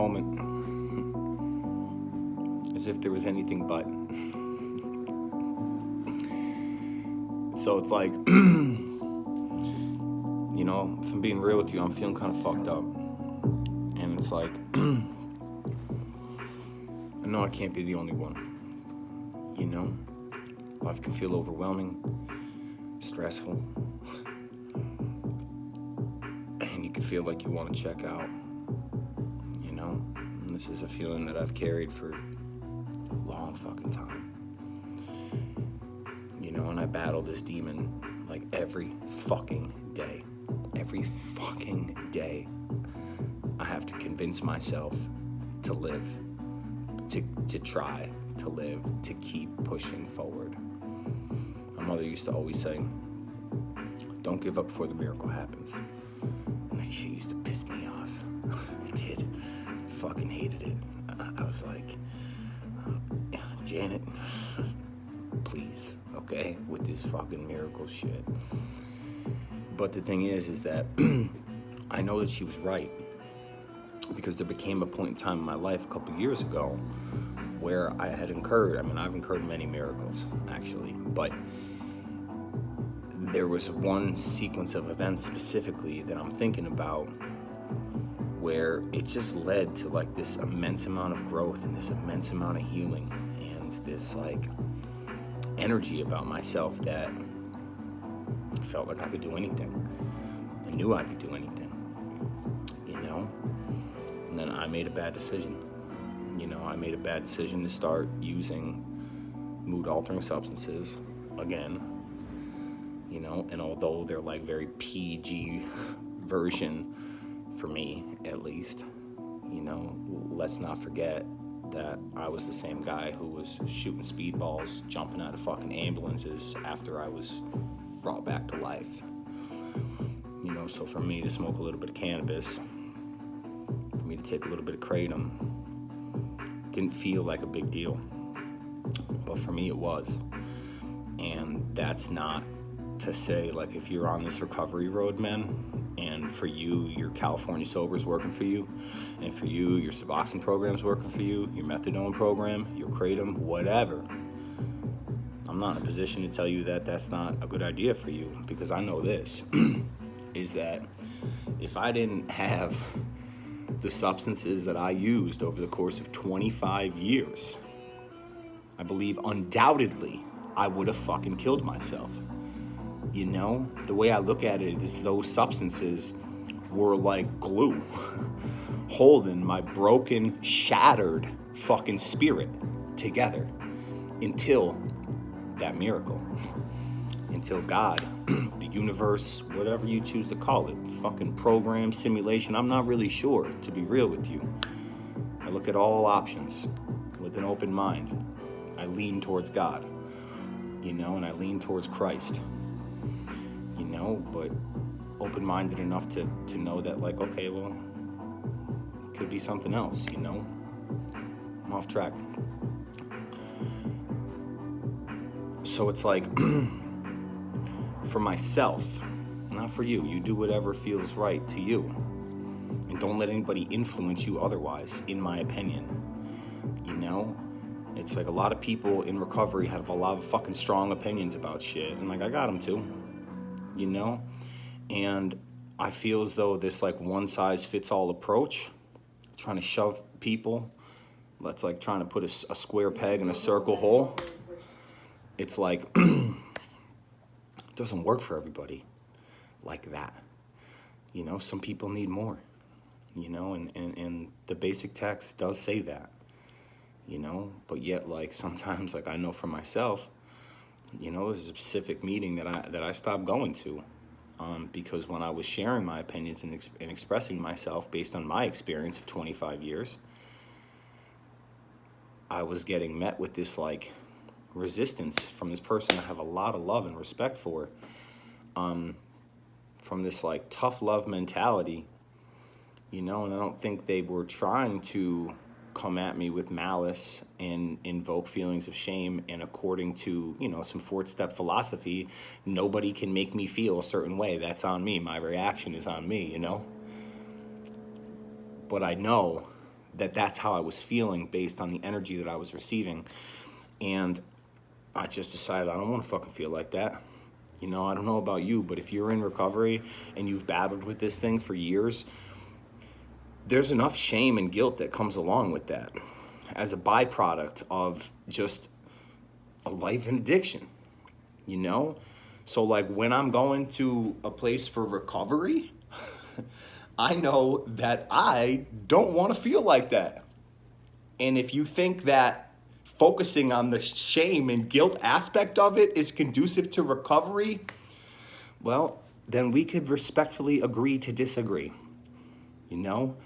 moment as if there was anything but. So it's like, you know, if I'm being real with you, I'm feeling kind of fucked up. And it's like, I know I can't be the only one. You know, life can feel overwhelming, stressful, and you can feel like you want to check out. You know, and this is a feeling that I've carried for a long fucking time. You know, and I battle this demon like every fucking day. Every fucking day, I have to convince myself to live, to try to live, to keep pushing forward. My mother used to always say, don't give up before the miracle happens. And that shit used to piss me off. It did. I fucking hated it. I was like, Janet, please, okay, with this fucking miracle shit. But the thing is that I know that she was right, because there became a point in time in my life a couple years ago where I had incurred, I've incurred many miracles, actually, but there was one sequence of events specifically that I'm thinking about where it just led to like this immense amount of growth and this immense amount of healing and this like energy about myself that I felt like I could do anything. I knew I could do anything, you know? And then I made a bad decision. You know, I made a bad decision to start using mood-altering substances again, you know, and although they're like very PG version for me, at least, you know, let's not forget that I was the same guy who was shooting speedballs, jumping out of fucking ambulances after I was brought back to life. You know, so for me to smoke a little bit of cannabis, for me to take a little bit of kratom, didn't feel like a big deal. But for me it was. And that's not to say, like, if you're on this recovery road, man, and for you, your California Sober's working for you, and for you, your Suboxone program's working for you, your methadone program, your kratom, whatever, I'm not in a position to tell you that that's not a good idea for you, because I know this, is that if I didn't have the substances that I used over the course of 25 years, I believe undoubtedly I would have fucking killed myself. You know, the way I look at it is those substances were like glue holding my broken, shattered fucking spirit together until that miracle, until God, the universe, whatever you choose to call it, fucking program, simulation, I'm not really sure, to be real with you. I look at all options with an open mind. I lean towards God, you know, and I lean towards Christ, you know, but open-minded enough to know that, like, okay, well, it could be something else, you know. I'm off track. So it's like, for myself, not for you. You do whatever feels right to you. And don't let anybody influence you otherwise, in my opinion. You know? It's like a lot of people in recovery have a lot of fucking strong opinions about shit. And like, I got them too. You know? And I feel as though this like one-size-fits-all approach, trying to shove people, that's like trying to put a square peg in a circle hole. It's like, it doesn't work for everybody like that. You know, some people need more, you know, and the basic text does say that, you know, but yet, like, sometimes, like, I know for myself, you know, there's a specific meeting that I stopped going to, because when I was sharing my opinions and expressing myself based on my experience of 25 years, I was getting met with this, like, resistance from this person I have a lot of love and respect for, from this like tough love mentality, you know, and I don't think they were trying to come at me with malice and invoke feelings of shame, and according to, you know, some fourth step philosophy, nobody can make me feel a certain way. That's on me. My reaction is on me, you know. But I know that that's how I was feeling based on the energy that I was receiving. And I just decided I don't want to fucking feel like that. You know, I don't know about you, but if you're in recovery and you've battled with this thing for years, there's enough shame and guilt that comes along with that as a byproduct of just a life in addiction, you know? So like when I'm going to a place for recovery, I know that I don't want to feel like that. And if you think that focusing on the shame and guilt aspect of it is conducive to recovery, well, then we could respectfully agree to disagree. You know,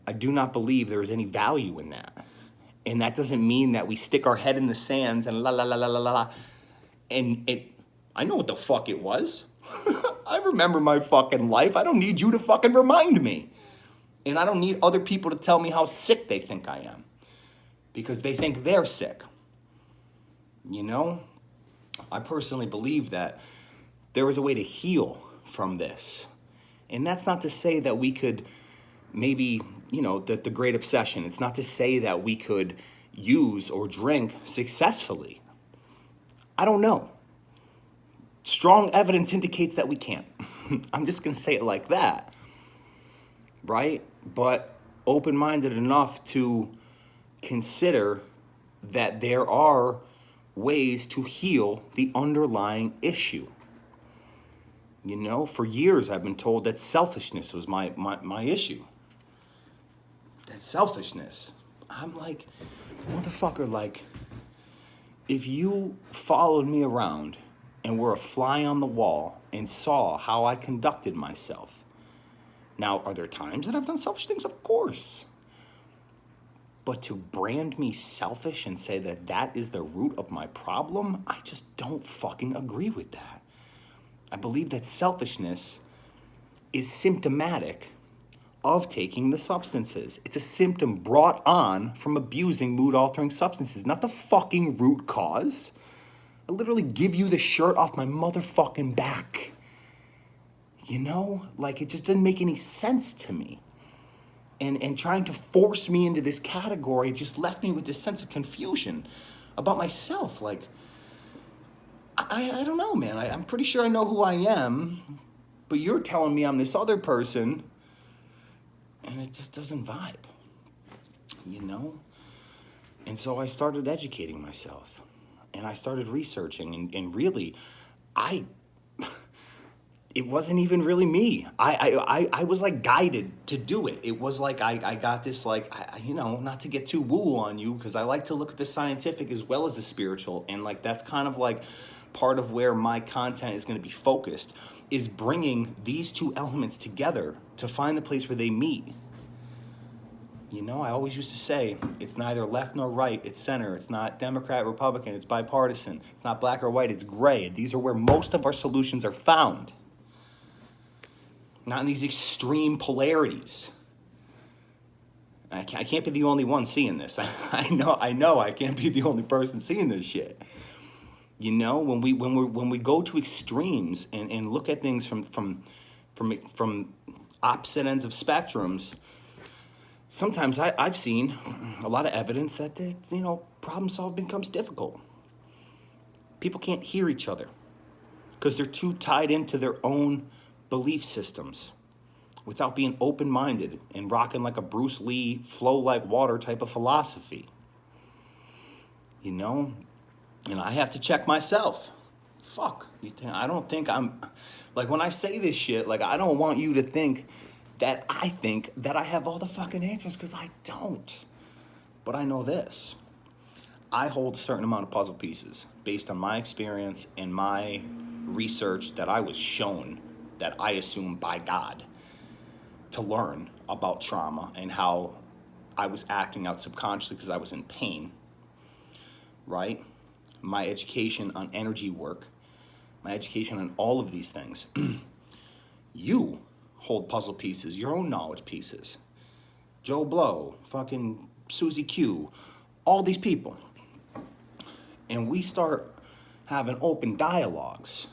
I do not believe there is any value in that. And that doesn't mean that we stick our head in the sands and la la la la la la. And I know what the fuck it was. I remember my fucking life. I don't need you to fucking remind me. And I don't need other people to tell me how sick they think I am. Because they think they're sick. You know? I personally believe that there is a way to heal from this. And that's not to say that we could maybe, you know, the great obsession. It's not to say that we could use or drink successfully. I don't know. Strong evidence indicates that we can't. I'm just going to say it like that. Right? But open-minded enough to consider that there are ways to heal the underlying issue. You know, for years I've been told that selfishness was my issue. That selfishness. I'm like, motherfucker, like, if you followed me around and were a fly on the wall and saw how I conducted myself. Now, are there times that I've done selfish things? Of course. But to brand me selfish and say that that is the root of my problem, I just don't fucking agree with that. I believe that selfishness is symptomatic of taking the substances. It's a symptom brought on from abusing mood-altering substances, not the fucking root cause. I literally give you the shirt off my motherfucking back. You know? Like, it just doesn't make any sense to me. And trying to force me into this category just left me with this sense of confusion about myself. Like, I don't know, man. I'm pretty sure I know who I am, but you're telling me I'm this other person, and it just doesn't vibe, you know? And so I started educating myself, and I started researching, and really, it wasn't even really me. I was like guided to do it. It was like I got this, like, you know, not to get too woo on you, because I like to look at the scientific as well as the spiritual. And like, that's kind of like part of where my content is going to be focused, is bringing these two elements together to find the place where they meet. You know, I always used to say, it's neither left nor right, it's center. It's not Democrat, Republican, it's bipartisan. It's not black or white, it's gray. These are where most of our solutions are found. Not in these extreme polarities. I can't be the only one seeing this. I know I can't be the only person seeing this shit. You know, when we go to extremes and look at things from opposite ends of spectrums, sometimes I've seen a lot of evidence that, you know, problem solving becomes difficult. People can't hear each other because they're too tied into their own belief systems without being open-minded and rocking like a Bruce Lee flow like water type of philosophy. You know? And I have to check myself. Fuck. I don't think I'm... Like, when I say this shit, like, I don't want you to think that I think that I have all the fucking answers, because I don't. But I know this. I hold a certain amount of puzzle pieces based on my experience and my research that I was shown, that I assume by God, to learn about trauma and how I was acting out subconsciously because I was in pain, right? My education on energy work, my education on all of these things. You hold puzzle pieces, your own knowledge pieces. Joe Blow, fucking Susie Q, all these people. And we start having open dialogues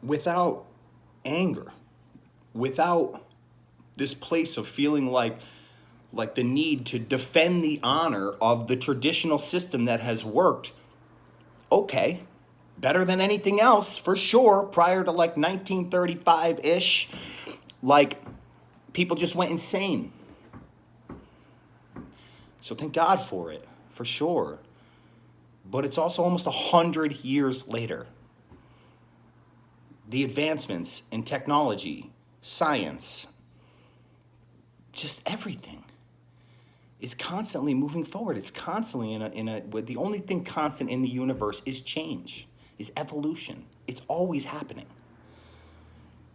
without anger, without this place of feeling like like the need to defend the honor of the traditional system that has worked, okay, better than anything else for sure, prior to like 1935-ish, like people just went insane. So thank God for it, for sure. But it's also almost 100 years later. The advancements in technology, science, just everything is constantly moving forward. It's constantly the only thing constant in the universe is change, is evolution. It's always happening.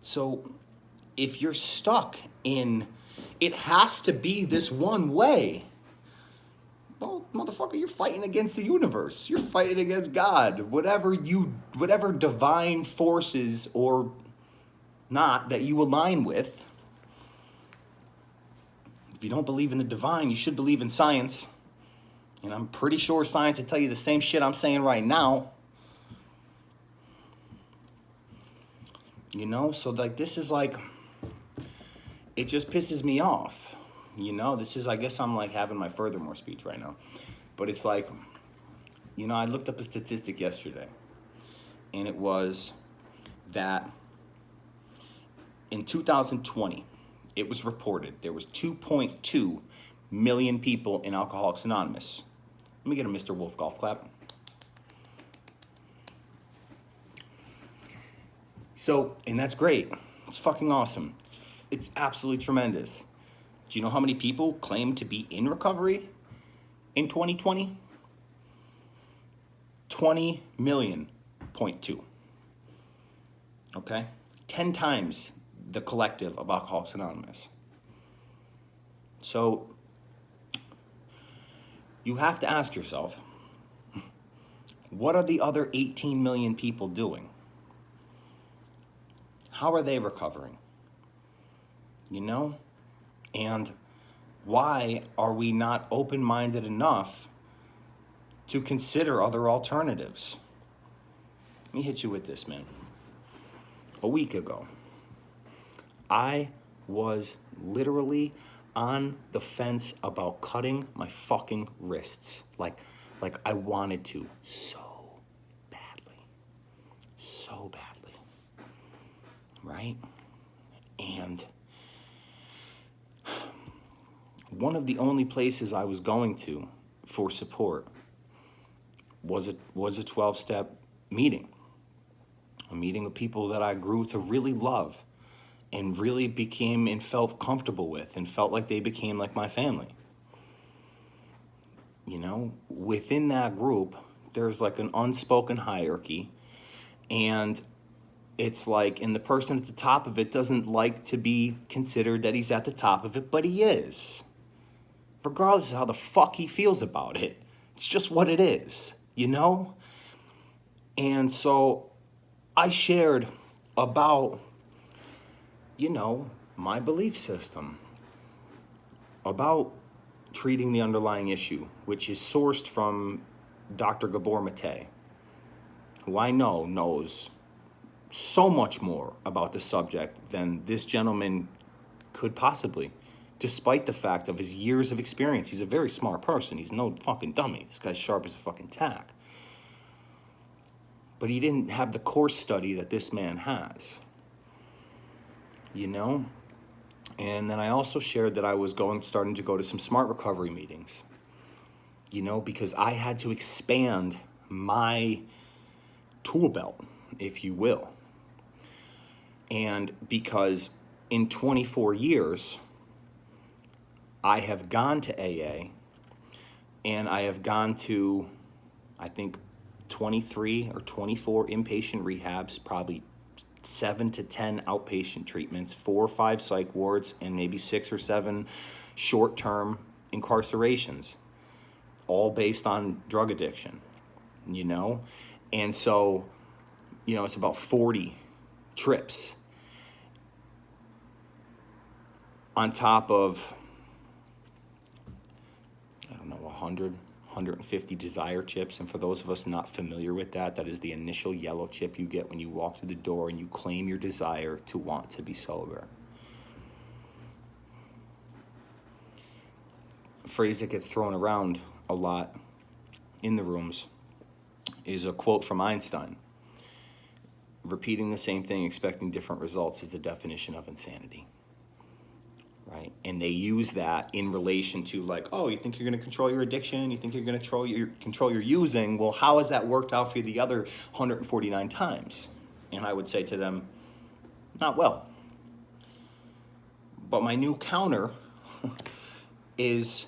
So if you're stuck in, it has to be this one way, well, motherfucker, you're fighting against the universe. You're fighting against God. Whatever divine forces or not that you align with. If you don't believe in the divine, you should believe in science. And I'm pretty sure science will tell you the same shit I'm saying right now. You know, so like this is like, it just pisses me off. You know, this is, I guess I'm like having my furthermore speech right now. But it's like, you know, I looked up a statistic yesterday. And it was that in 2020, it was reported there was 2.2 million people in Alcoholics Anonymous. Let me get a Mr. Wolf golf clap. So, and that's great. It's fucking awesome. It's absolutely tremendous. Do you know how many people claim to be in recovery in 2020? 20 million, 0.2. Okay? 10 times the collective of Alcoholics Anonymous. So, you have to ask yourself, what are the other 18 million people doing? How are they recovering? You know? And why are we not open-minded enough to consider other alternatives? Let me hit you with this, man. A week ago, I was literally on the fence about cutting my fucking wrists. Like I wanted to so badly. So badly. Right? And one of the only places I was going to for support was a 12-step meeting. A meeting of people that I grew to really love and really became and felt comfortable with and felt like they became like my family. You know, within that group, there's like an unspoken hierarchy, and it's like, and the person at the top of it doesn't like to be considered that he's at the top of it, but he is. Regardless of how the fuck he feels about it. It's just what it is, you know? And so I shared about, you know, my belief system, about treating the underlying issue, which is sourced from Dr. Gabor Mate, who I know knows so much more about the subject than this gentleman could possibly, despite the fact of his years of experience. He's a very smart person. He's no fucking dummy. This guy's sharp as a fucking tack. But he didn't have the course study that this man has. You know? And then I also shared that I was starting to go to some smart recovery meetings. You know, because I had to expand my tool belt, if you will. And because in 24 years, I have gone to AA, and I have gone to, I think, 23 or 24 inpatient rehabs, probably 7 to 10 outpatient treatments, 4 or 5 psych wards, and maybe 6 or 7 short-term incarcerations, all based on drug addiction, you know? And so, you know, it's about 40 trips on top of, I don't know, 100, 150 desire chips. And for those of us not familiar with that, that is the initial yellow chip you get when you walk through the door and you claim your desire to want to be sober. phrase that gets thrown around a lot in the rooms is a quote from Einstein. Repeating the same thing, expecting different results is the definition of insanity. Right? And they use that in relation to like, oh, you think you're going to control your addiction? You think you're going to control your using? Well, how has that worked out for you the other 149 times? And I would say to them, not well. But my new counter is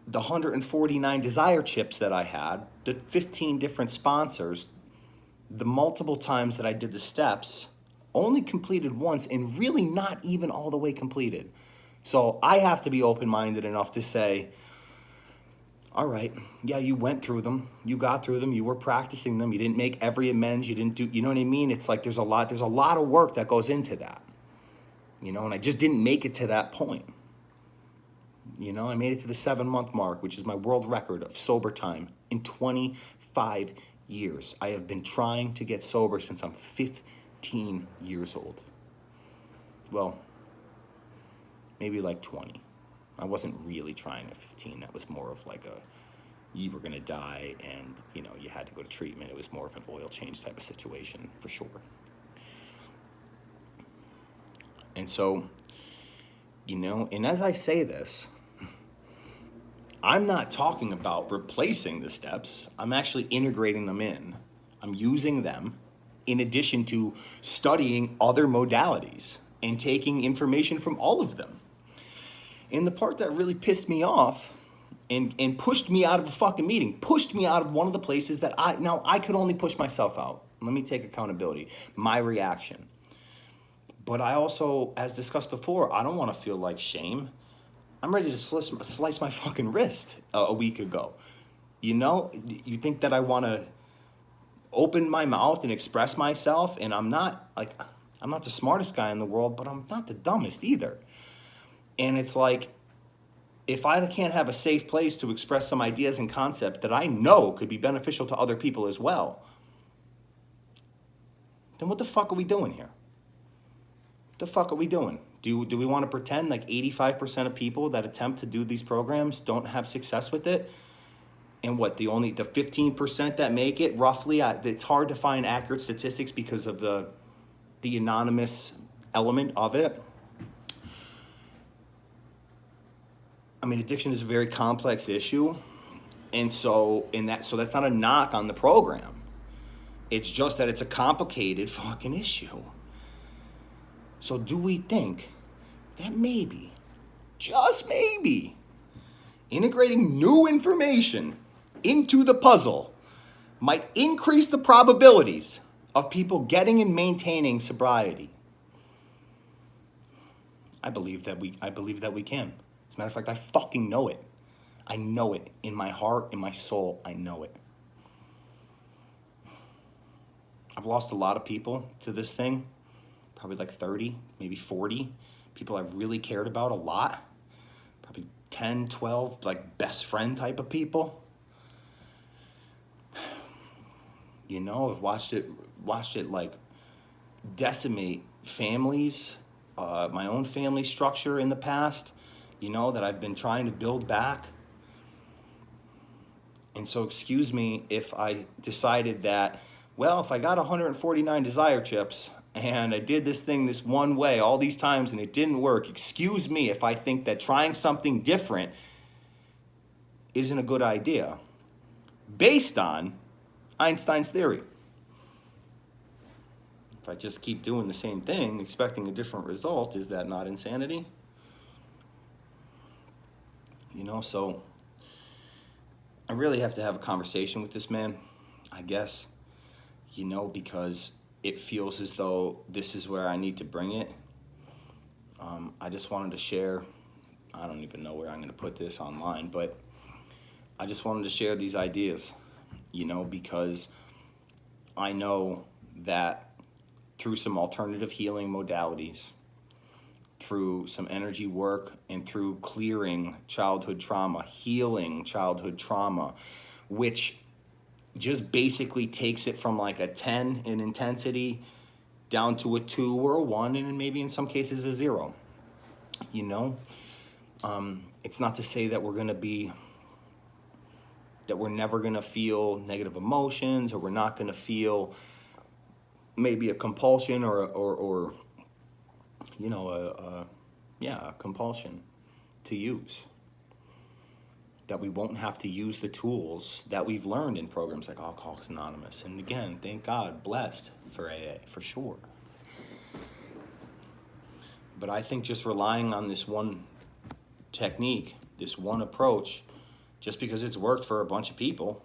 the 149 desire chips that I had, the 15 different sponsors, the multiple times that I did the steps, only completed once and really not even all the way completed. So I have to be open-minded enough to say, all right, yeah, you went through them, you got through them, you were practicing them, you didn't make every amends, you didn't do, you know what I mean? It's like there's a lot of work that goes into that, you know, and I just didn't make it to that point. You know, I made it to the 7-month mark, which is my world record of sober time in 25 years. I have been trying to get sober since I'm 15 years old. Well, maybe like 20. I wasn't really trying at 15. That was more of like you were going to die and, you know, you had to go to treatment. It was more of an oil change type of situation for sure. And so, you know, and as I say this, I'm not talking about replacing the steps. I'm actually integrating them in. I'm using them in addition to studying other modalities and taking information from all of them. And the part that really pissed me off and pushed me out of a fucking meeting, pushed me out of one of the places that I could only push myself out. Let me take accountability. My reaction. But I also, as discussed before, I don't want to feel like shame. I'm ready to slice my fucking wrist a week ago. You know, you think that I want to open my mouth and express myself, and I'm not the smartest guy in the world, but I'm not the dumbest either. And it's like, if I can't have a safe place to express some ideas and concepts that I know could be beneficial to other people as well, then what the fuck are we doing here? What the fuck are we doing? Do we want to pretend like 85% of people that attempt to do these programs don't have success with it? And what, the 15% that make it, roughly, it's hard to find accurate statistics because of the anonymous element of it. I mean, addiction is a very complex issue. And so that's not a knock on the program. It's just that it's a complicated fucking issue. So do we think that maybe, just maybe, integrating new information into the puzzle might increase the probabilities of people getting and maintaining sobriety? I believe that we can. As a matter of fact, I fucking know it. I know it. In my heart, in my soul, I know it. I've lost a lot of people to this thing. Probably like 30, maybe 40 people I've really cared about a lot. Probably 10, 12, like best friend type of people. You know, I've watched it like decimate families, my own family structure in the past, you know, that I've been trying to build back. And so excuse me if I decided that, well, if I got 149 desire chips, and I did this thing this one way all these times and it didn't work. Excuse me if I think that trying something different isn't a good idea based on Einstein's theory. If I just keep doing the same thing, expecting a different result, is that not insanity? You know, so I really have to have a conversation with this man, I guess, you know, because it feels as though this is where I need to bring it. I just wanted to share, I don't even know where I'm going to put this online, but I just wanted to share these ideas, you know, because I know that through some alternative healing modalities, through some energy work, and through clearing childhood trauma, healing childhood trauma, which just basically takes it from like a 10 in intensity down to a 2 or a 1, and maybe in some cases a 0, you know? It's not to say that we're never going to feel negative emotions, or we're not going to feel maybe a compulsion or you know, a compulsion to use. That we won't have to use the tools that we've learned in programs like Alcoholics Anonymous. And again, thank God, blessed for AA, for sure. But I think just relying on this one technique, this one approach, just because it's worked for a bunch of people,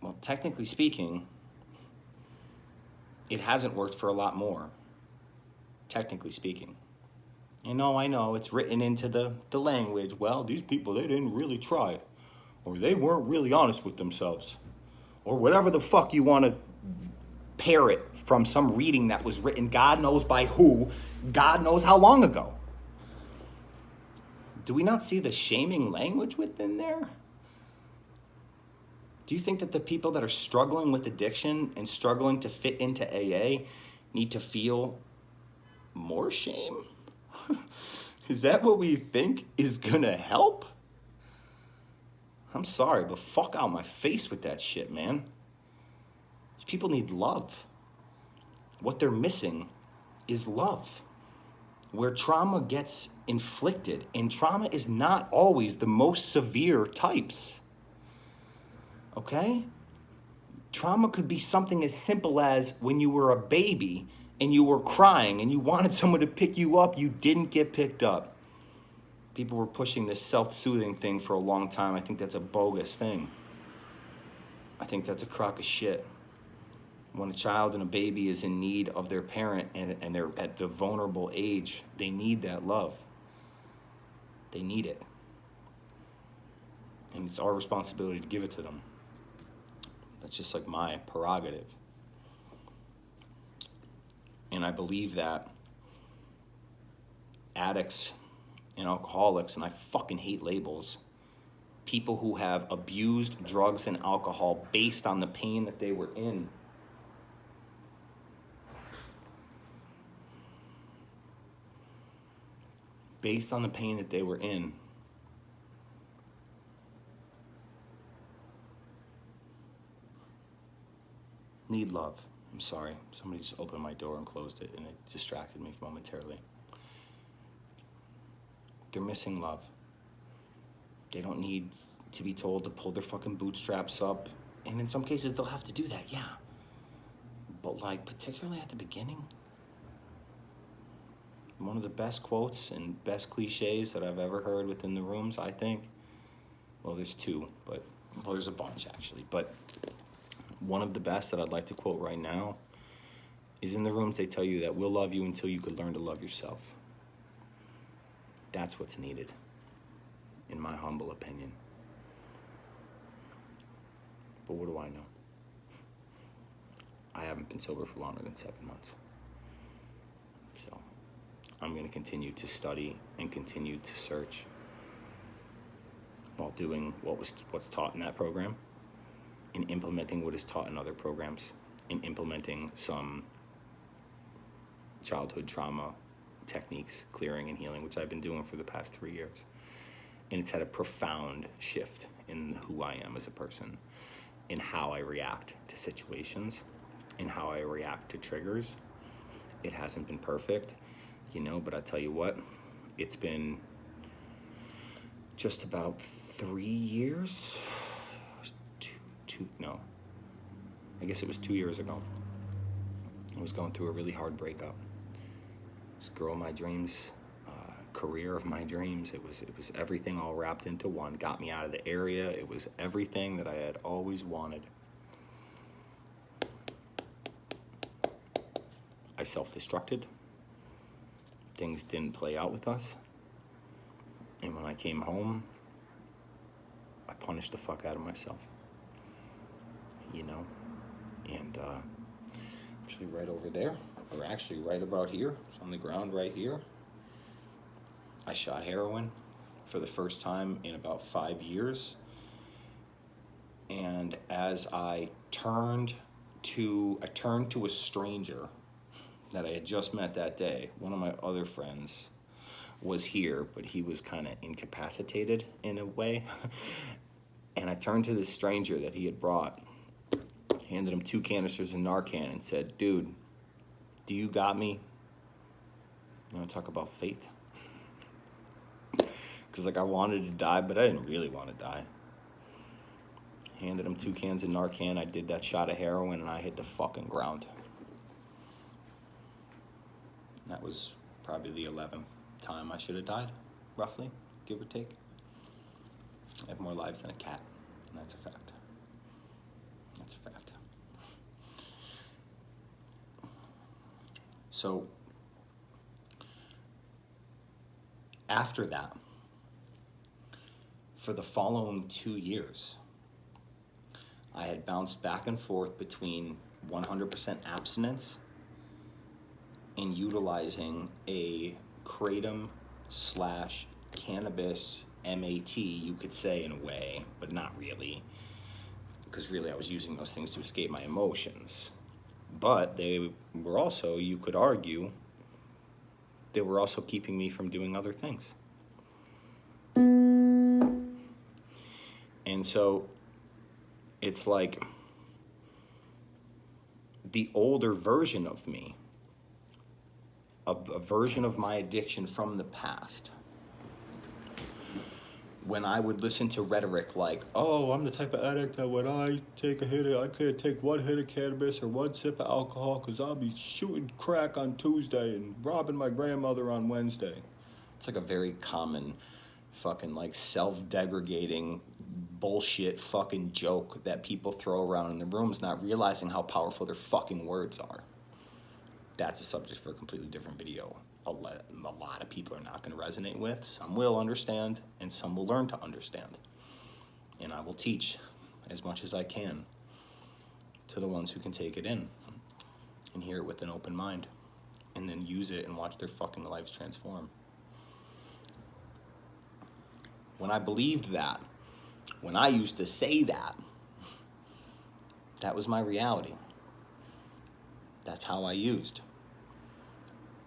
well, technically speaking, it hasn't worked for a lot more, technically speaking. I know, it's written into the language. Well, these people, they didn't really try, or they weren't really honest with themselves, or whatever the fuck you want to parrot from some reading that was written God knows by who, God knows how long ago. Do we not see the shaming language within there? Do you think that the people that are struggling with addiction and struggling to fit into AA need to feel more shame? Is that what we think is gonna help? I'm sorry, but fuck out my face with that shit, man. These people need love. What they're missing is love. Where trauma gets inflicted, and trauma is not always the most severe types. Okay? Trauma could be something as simple as when you were a baby and you were crying and you wanted someone to pick you up, you didn't get picked up. People were pushing this self-soothing thing for a long time. I think that's a bogus thing. I think that's a crock of shit. When a child and a baby is in need of their parent and they're at the vulnerable age, they need that love. They need it. And it's our responsibility to give it to them. That's just like my prerogative. And I believe that addicts and alcoholics, and I fucking hate labels, people who have abused drugs and alcohol based on the pain that they were in, need love. I'm sorry. Somebody just opened my door and closed it, and it distracted me momentarily. They're missing love. They don't need to be told to pull their fucking bootstraps up. And in some cases, they'll have to do that, yeah. But like, particularly at the beginning, one of the best quotes and best cliches that I've ever heard within the rooms, I think, well, there's two, but, well, there's a bunch actually, but one of the best that I'd like to quote right now is in the rooms they tell you that we'll love you until you could learn to love yourself. That's what's needed, in my humble opinion. But what do I know? I haven't been sober for longer than 7 months. So I'm going to continue to study and continue to search while doing what's taught in that program, and implementing what is taught in other programs, and implementing some childhood trauma techniques, clearing and healing, which I've been doing for the past 3 years. And it's had a profound shift in who I am as a person, in how I react to situations, in how I react to triggers. It hasn't been perfect, but I tell you what, it's been just about 3 years, I guess it was 2 years ago. I was going through a really hard breakup. This girl of my dreams, career of my dreams, it was everything all wrapped into one. Got me out of the area. It was everything that I had always wanted. I self-destructed. Things didn't play out with us. And when I came home, I punished the fuck out of myself. And actually right over there, or actually right about here, it's on the ground right here, I shot heroin for the first time in about 5 years. And as I turned to a stranger that I had just met that day, one of my other friends, was here, but he was kind of incapacitated in a way. And I turned to this stranger that he had brought, handed him 2 canisters of Narcan and said, dude, do you got me? You want to talk about faith? Because like I wanted to die, but I didn't really want to die. Handed him 2 cans of Narcan. I did that shot of heroin and I hit the fucking ground. That was probably the 11th time I should have died, roughly, give or take. I have more lives than a cat, and that's a fact. That's a fact. So, after that, for the following 2 years, I had bounced back and forth between 100% abstinence and utilizing a kratom / cannabis MAT, you could say in a way, but not really. Because really I was using those things to escape my emotions. But they were also, you could argue, they were also keeping me from doing other things. And so it's like the older version of me, a version of my addiction from the past. When I would listen to rhetoric like, oh, I'm the type of addict that when I take a hit, I could take 1 hit of cannabis or 1 sip of alcohol because I'll be shooting crack on Tuesday and robbing my grandmother on Wednesday. It's like a very common fucking like self-degrading bullshit fucking joke that people throw around in the rooms, not realizing how powerful their fucking words are. That's a subject for a completely different video. A lot of people are not going to resonate with. Some will understand, and some will learn to understand. And I will teach as much as I can to the ones who can take it in and hear it with an open mind, and then use it and watch their fucking lives transform. When I believed that, when I used to say that, that was my reality. That's how I used.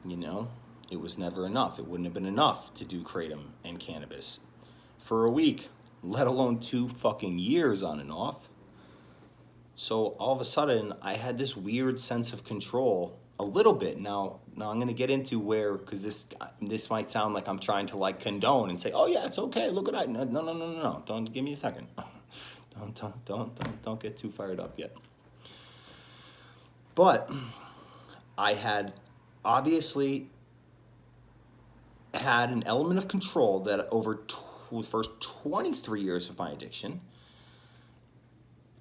You know, it was never enough. It wouldn't have been enough to do kratom and cannabis for a week, let alone 2 fucking years on and off. So all of a sudden, I had this weird sense of control, a little bit. Now I'm going to get into where, because this might sound like I'm trying to like condone and say, oh yeah, it's okay, look at that. No. Don't give me a second. Don't get too fired up yet. But I had obviously had an element of control that over the first 23 years of my addiction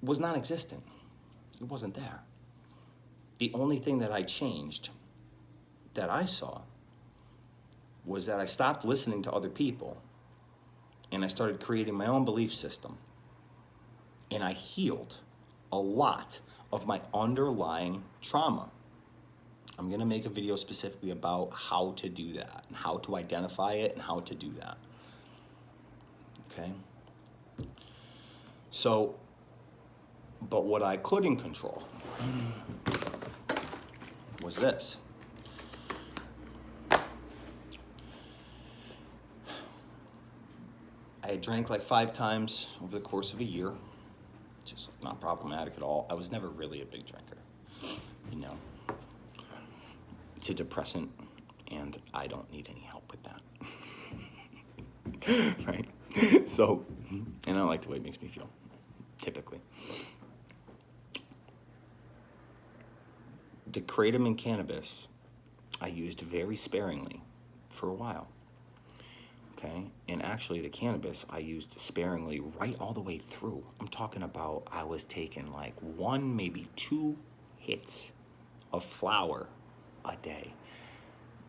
was non-existent. It wasn't there. The only thing that I changed, that I saw, was that I stopped listening to other people and I started creating my own belief system. And I healed a lot of my underlying trauma. I'm going to make a video specifically about how to do that and how to identify it and how to do that. Okay? So, but what I couldn't control was this. I had drank like 5 times over the course of a year. Just not problematic at all. I was never really a big drinker, you know. It's a depressant, and I don't need any help with that. Right? So, and I don't like the way it makes me feel, typically. The kratom and cannabis I used very sparingly for a while. Okay? And actually the cannabis I used sparingly right all the way through. I'm talking about I was taking like 1, maybe 2 hits of flower a day.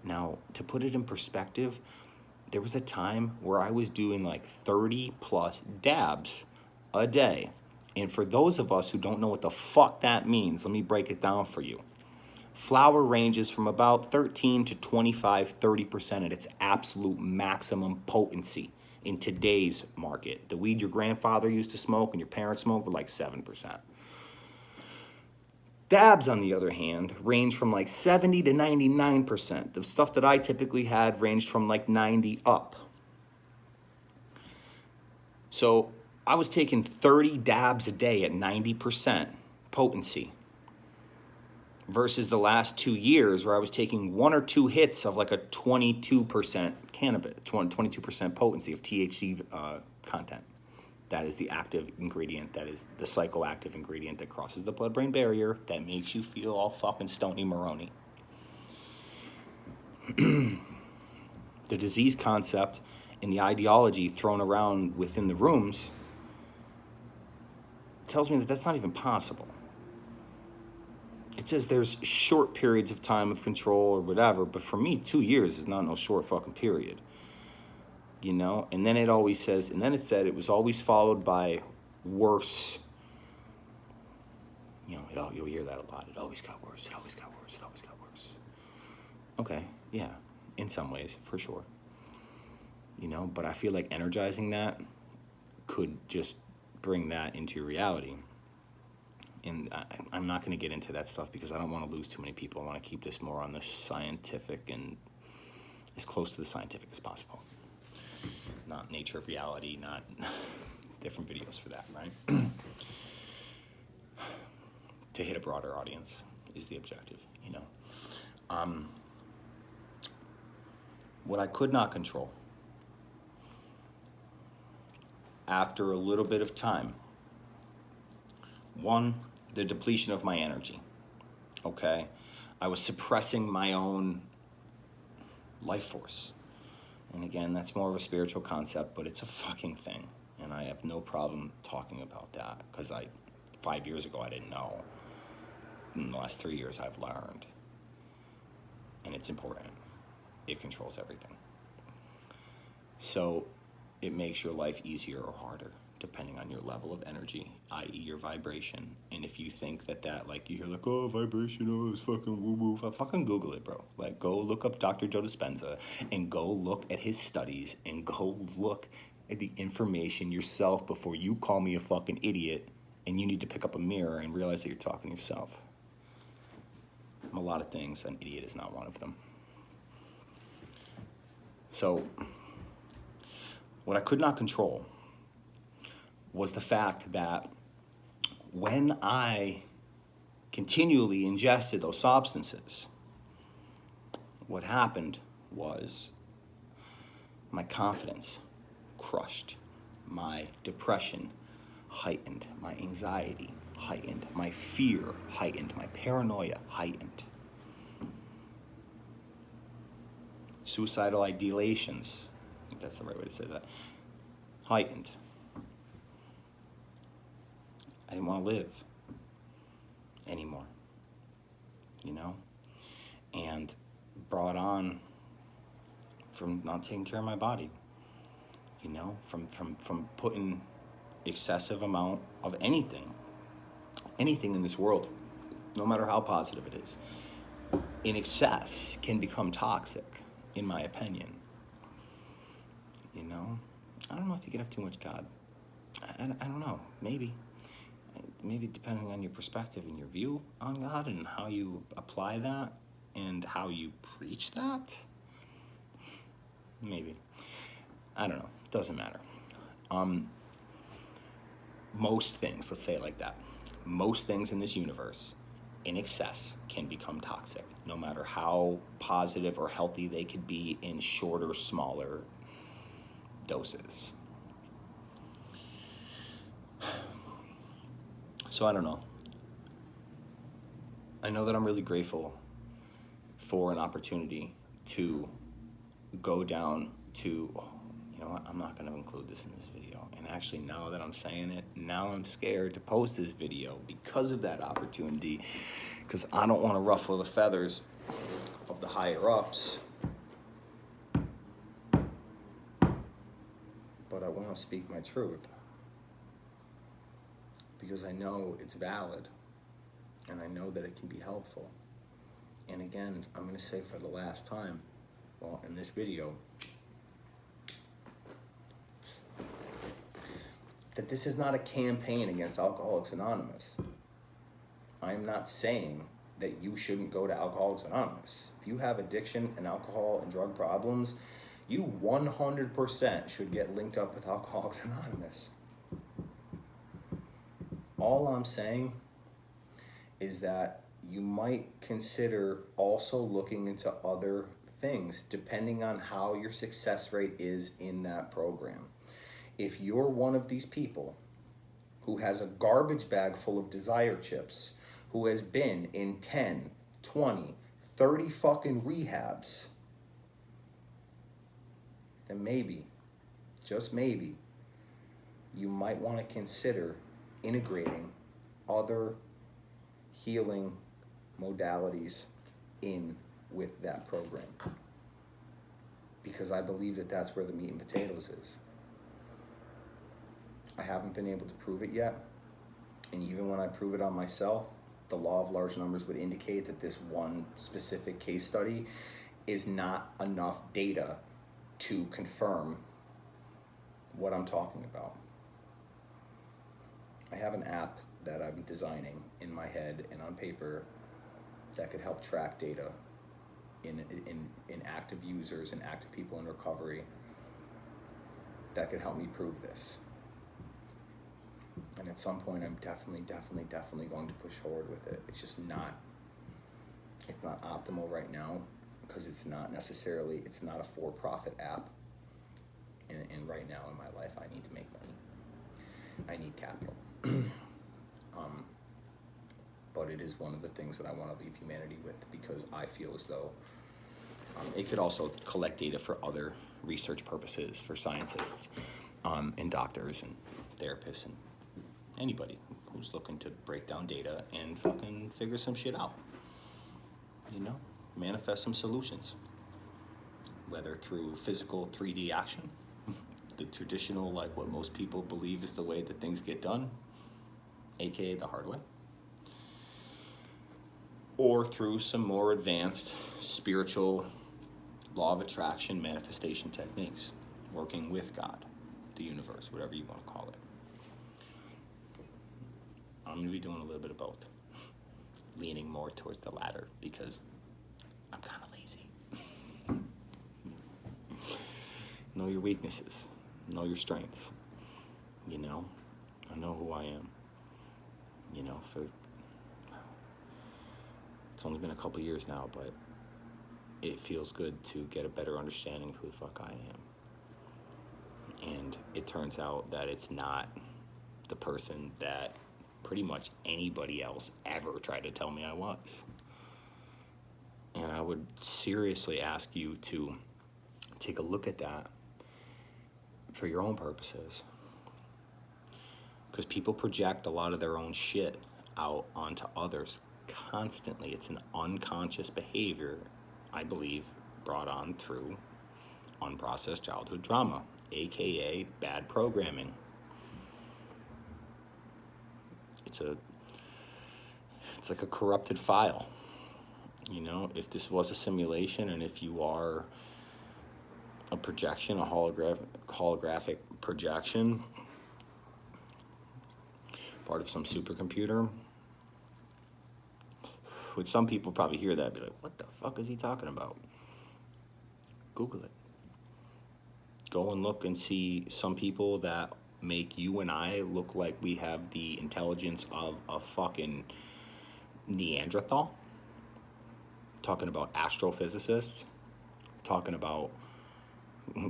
Now, to put it in perspective, there was a time where I was doing like 30 plus dabs a day. And for those of us who don't know what the fuck that means, let me break it down for you. Flower ranges from about 13 to 25, 30% at its absolute maximum potency in today's market. The weed your grandfather used to smoke and your parents smoked were like 7%. Dabs, on the other hand, range from like 70 to 99%. The stuff that I typically had ranged from like 90 up. So I was taking 30 dabs a day at 90% potency versus the last 2 years where I was taking 1 or 2 hits of like a 22% cannabis, 22% potency of THC content. That is the active ingredient. That is the psychoactive ingredient that crosses the blood-brain barrier that makes you feel all fucking stony Maroni. The disease concept and the ideology thrown around within the rooms tells me that that's not even possible. It says there's short periods of time of control or whatever, but for me, 2 years is not no short fucking period. You know, and then it always says, and then it said it was always followed by worse. You know, you'll hear that a lot. It always got worse. It always got worse. It always got worse. Okay, yeah, in some ways, for sure. You know, but I feel like energizing that could just bring that into your reality. And I'm not going to get into that stuff because I don't want to lose too many people. I want to keep this more on the scientific and as close to the scientific as possible. Not nature of reality, not different videos for that, right? To hit a broader audience is the objective, you know. What I could not control, after a little bit of time, one, the depletion of my energy, okay? I was suppressing my own life force. And again, that's more of a spiritual concept, but it's a fucking thing. And I have no problem talking about that because 5 years ago, I didn't know. In the last 3 years, I've learned. And it's important. It controls everything. So it makes your life easier or harder, depending on your level of energy, i.e. your vibration. And if you think that like, you hear like, oh, vibration, oh, it's fucking woo-woo, fucking Google it, bro. Like, go look up Dr. Joe Dispenza and go look at his studies and go look at the information yourself before you call me a fucking idiot and you need to pick up a mirror and realize that you're talking to yourself. I'm a lot of things, an idiot is not one of them. So, what I could not control was the fact that when I continually ingested those substances, what happened was my confidence crushed, my depression heightened, my anxiety heightened, my fear heightened, my paranoia heightened. Suicidal ideations, I think that's the right way to say that, heightened. I didn't want to live anymore, you know? And brought on from not taking care of my body, you know? From putting excessive amount of anything in this world, no matter how positive it is, in excess can become toxic, in my opinion. You know? I don't know if you can have too much God. I don't know. Maybe depending on your perspective and your view on God and how you apply that and how you preach that. Maybe. I don't know. Doesn't matter. Most things, let's say it like that. Most things in this universe, in excess, can become toxic, no matter how positive or healthy they could be in shorter, smaller doses. So I don't know. I know that I'm really grateful for an opportunity to go down to, you know what, I'm not going to include this in this video. And actually, now that I'm saying it, now I'm scared to post this video because of that opportunity, because I don't want to ruffle the feathers of the higher ups. But I want to speak my truth because I know it's valid and I know that it can be helpful. And again, I'm going to say for the last time, well, in this video, that this is not a campaign against Alcoholics Anonymous. I am not saying that you shouldn't go to Alcoholics Anonymous. If you have addiction and alcohol and drug problems, you 100% should get linked up with Alcoholics Anonymous. All I'm saying is that you might consider also looking into other things depending on how your success rate is in that program. If you're one of these people who has a garbage bag full of desire chips, who has been in 10, 20, 30 fucking rehabs, then maybe, just maybe, you might want to consider integrating other healing modalities in with that program. Because I believe that that's where the meat and potatoes is. I haven't been able to prove it yet. And even when I prove it on myself, the law of large numbers would indicate that this one specific case study is not enough data to confirm what I'm talking about. I have an app that I'm designing in my head and on paper that could help track data in active users and active people in recovery that could help me prove this. And at some point, I'm definitely going to push forward with it. It's just not, it's not optimal right now because it's not a for-profit app. And right now in my life, I need to make money. I need capital. But it is one of the things that I want to leave humanity with because I feel as though it could also collect data for other research purposes for scientists and doctors and therapists and anybody who's looking to break down data and fucking figure some shit out. You know, manifest some solutions, whether through physical 3D action, the traditional, like what most people believe is the way that things get done, aka the hard way, or through some more advanced spiritual law of attraction manifestation techniques, working with God, the universe, whatever you want to call it. I'm going to be doing a little bit of both, leaning more towards the latter because I'm kind of lazy. Know your weaknesses, know your strengths. You know, I know who I am. You know, it's only been a couple years now, but it feels good to get a better understanding of who the fuck I am. And it turns out that it's not the person that pretty much anybody else ever tried to tell me I was. And I would seriously ask you to take a look at that for your own purposes. Because people project a lot of their own shit out onto others constantly. It's an unconscious behavior, I believe, brought on through unprocessed childhood trauma, aka bad programming. It's like a corrupted file. You know, if this was a simulation and if you are a projection, a holographic projection, part of some supercomputer, which some people probably hear that and be like, what the fuck is he talking about? Google it. Go and look and see some people that make you and I look like we have the intelligence of a fucking Neanderthal. Talking about astrophysicists. Talking about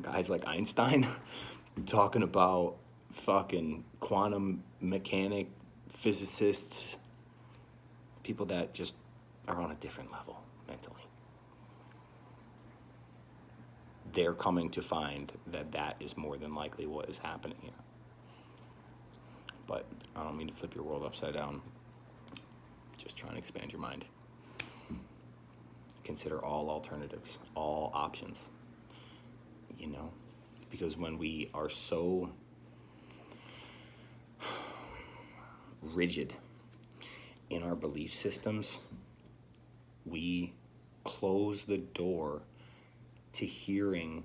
guys like Einstein. Talking about fucking quantum mechanic physicists. People that just are on a different level mentally. They're coming to find that that is more than likely what is happening here. But I don't mean to flip your world upside down. Just trying to expand your mind. Consider all alternatives, all options. You know, because when we are so rigid in our belief systems, we close the door to hearing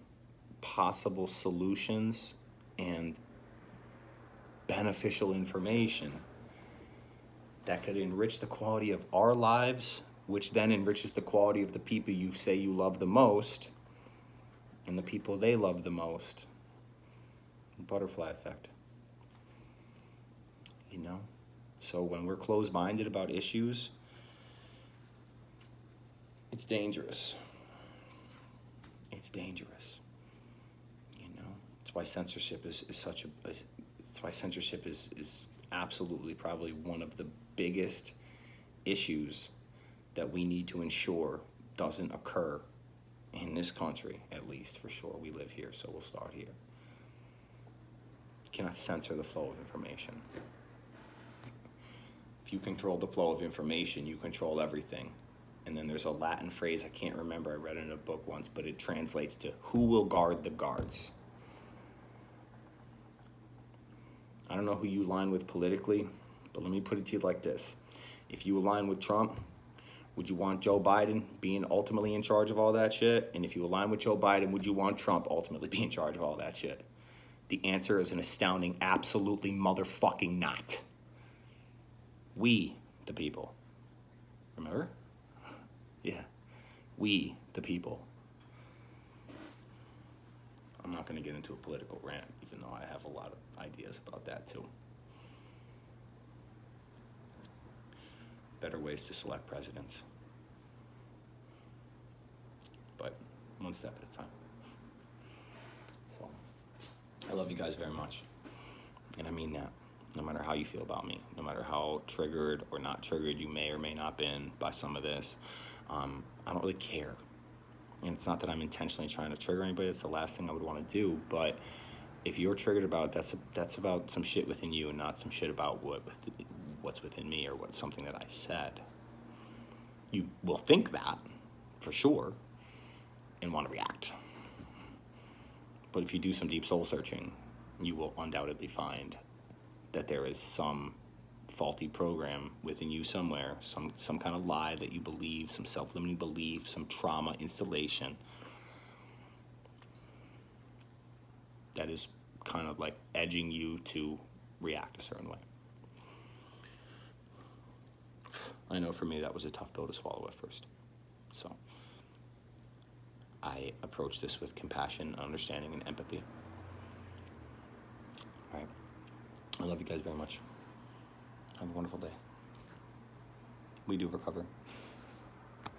possible solutions and beneficial information that could enrich the quality of our lives, which then enriches the quality of the people you say you love the most and the people they love the most. Butterfly effect. You know? So when we're closed-minded about issues, it's dangerous. It's dangerous. You know? It's why censorship is such it's why censorship is absolutely probably one of the biggest issues that we need to ensure doesn't occur in this country, at least, for sure. We live here, so we'll start here. You cannot censor the flow of information. If you control the flow of information, you control everything. And then there's a Latin phrase, I can't remember, I read it in a book once, but it translates to, who will guard the guards? I don't know who you align with politically, but let me put it to you like this. If you align with Trump, would you want Joe Biden being ultimately in charge of all that shit? And if you align with Joe Biden, would you want Trump ultimately being in charge of all that shit? The answer is an astounding, absolutely motherfucking not. We, the people. Remember? Yeah. We, the people. I'm not going to get into a political rant, even though I have a lot of ideas about that too. Better ways to select presidents. But one step at a time. So, I love you guys very much. And I mean that. No matter how you feel about me, no matter how triggered or not triggered you may or may not been by some of this, I don't really care. And it's not that I'm intentionally trying to trigger anybody. It's the last thing I would want to do. But if you're triggered about it, that's about some shit within you and not some shit about what's within me or what's something that I said. You will think that, for sure, and want to react. But if you do some deep soul searching, you will undoubtedly find that there is some faulty program within you somewhere, some kind of lie that you believe, some self-limiting belief, some trauma installation that is kind of like edging you to react a certain way. I know for me that was a tough pill to swallow at first. So I approach this with compassion, understanding, and empathy. All right. I love you guys very much. Have a wonderful day. We do recover.